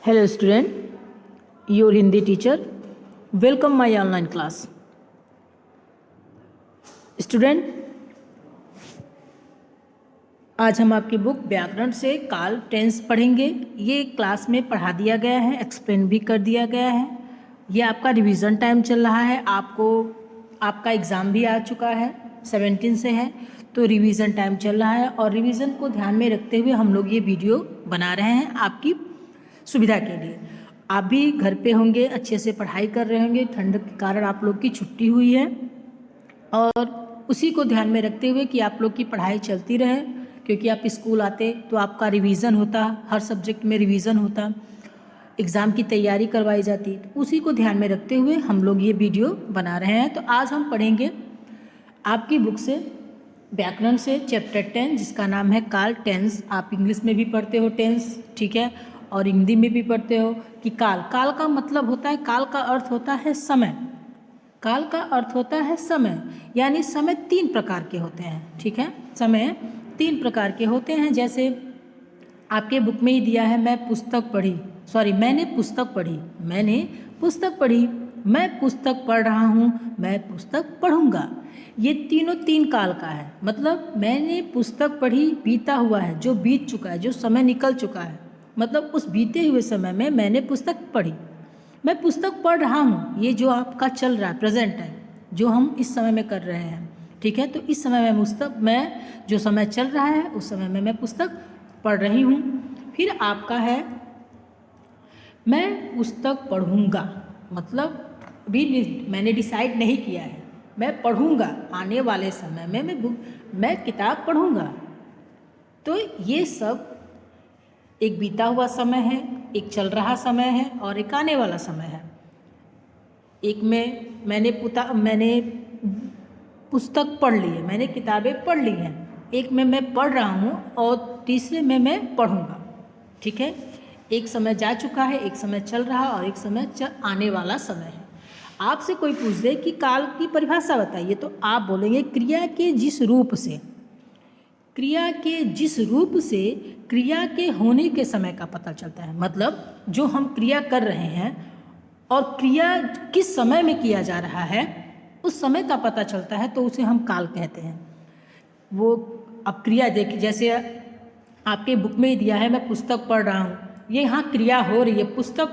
Hello student, your Hindi teacher. Welcome my online class. Student, आज हम आपकी book व्याकरण से काल टेंस पढ़ेंगे। ये क्लास में पढ़ा दिया गया है, एक्सप्लेन भी कर दिया गया है। ये आपका रिवीजन टाइम चल रहा है। आपका एग्ज़ाम भी आ चुका है, 17 से है, तो रिवीजन टाइम चल रहा है और रिवीजन को ध्यान में रखते हुए हम लोग ये वीडियो बना रहे हैं आपकी सुविधा के लिए। आप भी घर पे होंगे, अच्छे से पढ़ाई कर रहे होंगे। ठंड के कारण आप लोग की छुट्टी हुई है और उसी को ध्यान में रखते हुए कि आप लोग की पढ़ाई चलती रहे, क्योंकि आप स्कूल आते तो आपका रिवीजन होता, हर सब्जेक्ट में रिवीजन होता, एग्ज़ाम की तैयारी करवाई जाती। तो उसी को ध्यान में रखते हुए हम लोग ये वीडियो बना रहे हैं। तो आज हम पढ़ेंगे आपकी बुक से व्याकरण से चैप्टर 10, जिसका नाम है काल टेंस। आप इंग्लिश में भी पढ़ते हो टेंस, ठीक है, और हिंदी में भी पढ़ते हो कि काल का मतलब होता है, काल का अर्थ होता है समय। काल का अर्थ होता है समय, यानी समय 3 प्रकार के होते हैं, ठीक है। समय 3 प्रकार के होते हैं। जैसे आपके बुक में ही दिया है, मैंने पुस्तक पढ़ी, मैं पुस्तक पढ़ रहा हूँ, मैं पुस्तक पढ़ूंगा। ये तीनों 3 काल का है। मतलब मैंने पुस्तक पढ़ी, बीता हुआ है, जो बीत चुका है, जो समय निकल चुका है, मतलब उस बीते हुए समय में मैंने पुस्तक पढ़ी। मैं पुस्तक पढ़ रहा हूँ, ये जो आपका चल रहा है, प्रेजेंट है, जो हम इस समय में कर रहे हैं, ठीक है। तो इस समय मैं जो समय चल रहा है उस समय में मैं पुस्तक पढ़ रही हूँ। फिर आपका है मैं पुस्तक पढ़ूंगा, मतलब भी मैंने डिसाइड नहीं किया है, मैं पढ़ूंगा, आने वाले समय में मैं किताब पढ़ूंगा। तो ये सब एक बीता हुआ समय है, एक चल रहा समय है और एक आने वाला समय है। एक में मैंने पुस्तक पढ़ ली है, मैंने किताबें पढ़ ली हैं। एक में मैं पढ़ रहा हूँ और तीसरे में मैं पढ़ूंगा, ठीक है। एक समय जा चुका है, एक समय चल रहा और एक समय आने वाला समय है। आपसे कोई पूछ दे कि काल की परिभाषा बताइए, तो आप बोलेंगे क्रिया के जिस रूप से क्रिया के होने के समय का पता चलता है। मतलब जो हम क्रिया कर रहे हैं और क्रिया किस समय में किया जा रहा है, उस समय का पता चलता है, तो उसे हम काल कहते हैं। वो अब क्रिया देखिए, जैसे आपके बुक में ही दिया है, मैं पुस्तक पढ़ रहा हूँ, ये यहाँ क्रिया हो रही है। पुस्तक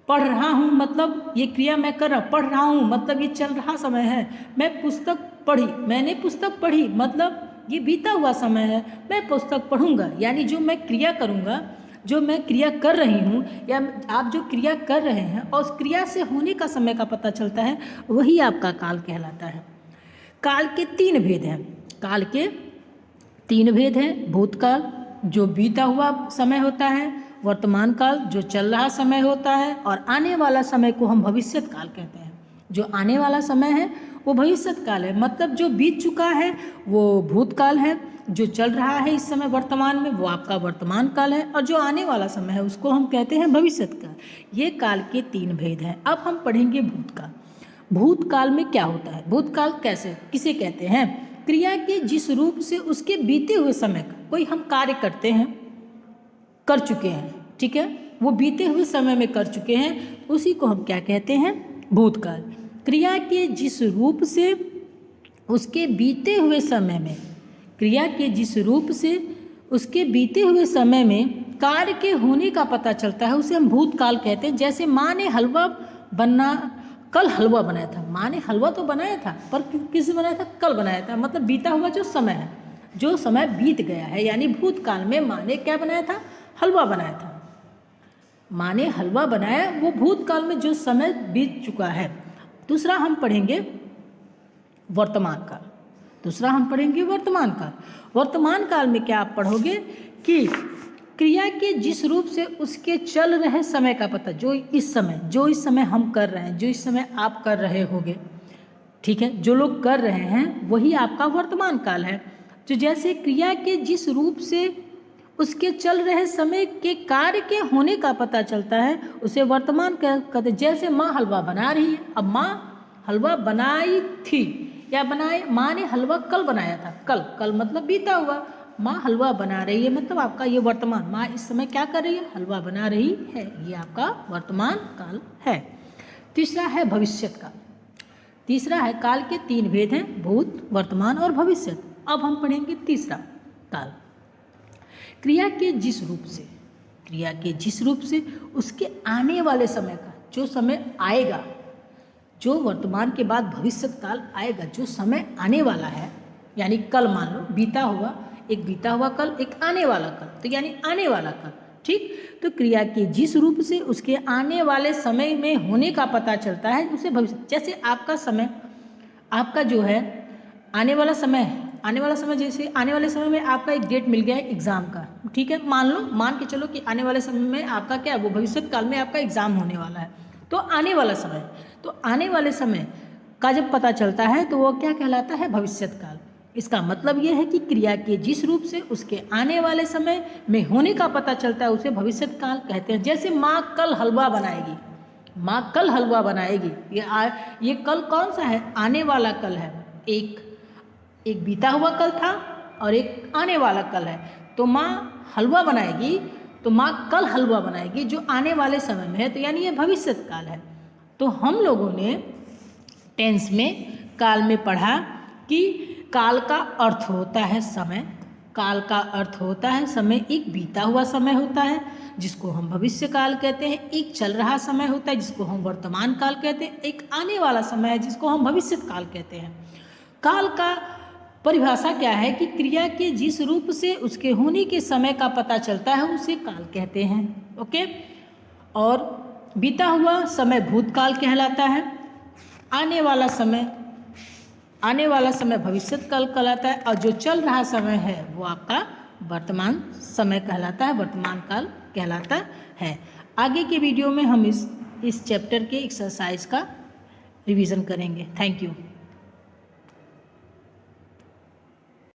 पढ़ रहा हूँ मतलब ये क्रिया मैं कर रहा हूँ, पढ़ रहा हूँ मतलब ये चल रहा समय है। मैंने पुस्तक पढ़ी मतलब ये बीता हुआ समय है। मैं पुस्तक पढ़ूंगा, यानी जो मैं क्रिया करूँगा, जो मैं क्रिया कर रही हूँ या आप जो क्रिया कर रहे हैं और उस क्रिया से होने का समय का पता चलता है, वही आपका काल कहलाता है। काल के 3 भेद हैं। भूतकाल, जो बीता हुआ समय होता है, वर्तमान काल, जो चल रहा समय होता है, और आने वाला समय को हम भविष्यत काल कहते हैं। जो आने वाला समय है वो भविष्यत काल है, मतलब जो बीत चुका है वो भूतकाल है, जो चल रहा है इस समय वर्तमान में वो आपका वर्तमान काल है, और जो आने वाला समय है उसको हम कहते हैं भविष्यत काल। ये काल के 3 भेद हैं। अब हम पढ़ेंगे भूतकाल। भूतकाल में क्या होता है? भूतकाल किसे कहते हैं? क्रिया के जिस रूप से उसके बीते हुए समय का कोई हम कार्य कर चुके हैं, ठीक है, वो बीते हुए समय में कर चुके हैं, उसी को हम क्या कहते हैं? भूतकाल। क्रिया के जिस रूप से उसके बीते हुए समय में कार्य के होने का पता चलता है, उसे हम भूतकाल कहते हैं। जैसे माँ ने कल हलवा बनाया था। माँ ने हलवा तो बनाया था, पर किस बनाया था? कल बनाया था। मतलब बीता हुआ जो समय है, जो समय बीत गया है, यानी भूतकाल में माँ ने क्या बनाया था? हलवा बनाया था। माँ ने हलवा बनाया, वो भूतकाल में जो समय बीत चुका है। दूसरा हम पढ़ेंगे वर्तमान काल। वर्तमान काल में क्या आप पढ़ोगे कि क्रिया के जिस रूप से उसके चल रहे समय का पता, जो इस समय हम कर रहे हैं, जो इस समय आप कर रहे होगे, ठीक है, जो लोग कर रहे हैं वही आपका वर्तमान काल है। तो जैसे क्रिया के जिस रूप से उसके चल रहे समय के कार्य के होने का पता चलता है, उसे वर्तमान कहते। जैसे माँ हलवा बना रही है, अब माँ हलवा बनाई थी या माँ ने हलवा कल बनाया था। कल मतलब बीता हुआ। माँ हलवा बना रही है, मतलब आपका ये वर्तमान, माँ इस समय क्या कर रही है, हलवा बना रही है, ये आपका वर्तमान काल है। तीसरा है भविष्य काल। तीसरा है काल के 3 भेद हैं, भूत, वर्तमान और भविष्य। अब हम पढ़ेंगे तीसरा काल। क्रिया के जिस रूप से उसके आने वाले समय का, जो समय आएगा, जो वर्तमान के बाद भविष्य काल आएगा, जो समय आने वाला है, यानी कल मान लो बीता हुआ, एक बीता हुआ कल, एक आने वाला कल, तो यानी आने वाला कल, ठीक। तो क्रिया के जिस रूप से उसके आने वाले समय में होने का पता चलता है उसे भविष्य। जैसे आपका समय, आपका जो है आने वाला समय, जैसे आने वाले समय में आपका एक डेट मिल गया है एग्ज़ाम का, ठीक है, मान के चलो कि आने वाले समय में आपका क्या है, वो भविष्य काल में आपका एग्ज़ाम होने वाला है, तो आने वाला समय, तो आने वाले समय का जब पता चलता है तो वो क्या कहलाता है, भविष्य काल। इसका मतलब ये है कि क्रिया के जिस रूप से उसके आने वाले समय में होने का पता चलता है उसे भविष्य काल कहते हैं। जैसे माँ कल हलवा बनाएगी, माँ कल हलवा बनाएगी, ये कल कौन सा है, आने वाला कल है। एक बीता हुआ कल था और एक आने वाला कल है। तो माँ हलवा बनाएगी, तो माँ कल हलवा बनाएगी जो आने वाले समय में है, तो यानी ये भविष्य काल है। तो हम लोगों ने टेंस में काल में पढ़ा कि काल का अर्थ होता है समय। काल का अर्थ होता है समय। एक बीता हुआ समय होता है जिसको हम भविष्य काल कहते हैं, एक चल रहा समय होता है जिसको हम वर्तमान काल कहते हैं, एक आने वाला समय है जिसको हम भविष्य काल कहते हैं। काल का परिभाषा क्या है कि क्रिया के जिस रूप से उसके होने के समय का पता चलता है उसे काल कहते हैं। ओके। और बीता हुआ समय भूतकाल कहलाता है, आने वाला समय भविष्य काल कहलाता है, और जो चल रहा समय है वो आपका वर्तमान समय कहलाता है, वर्तमान काल कहलाता है। आगे के वीडियो में हम इस चैप्टर के एक्सरसाइज का रिवीजन करेंगे। Thank you.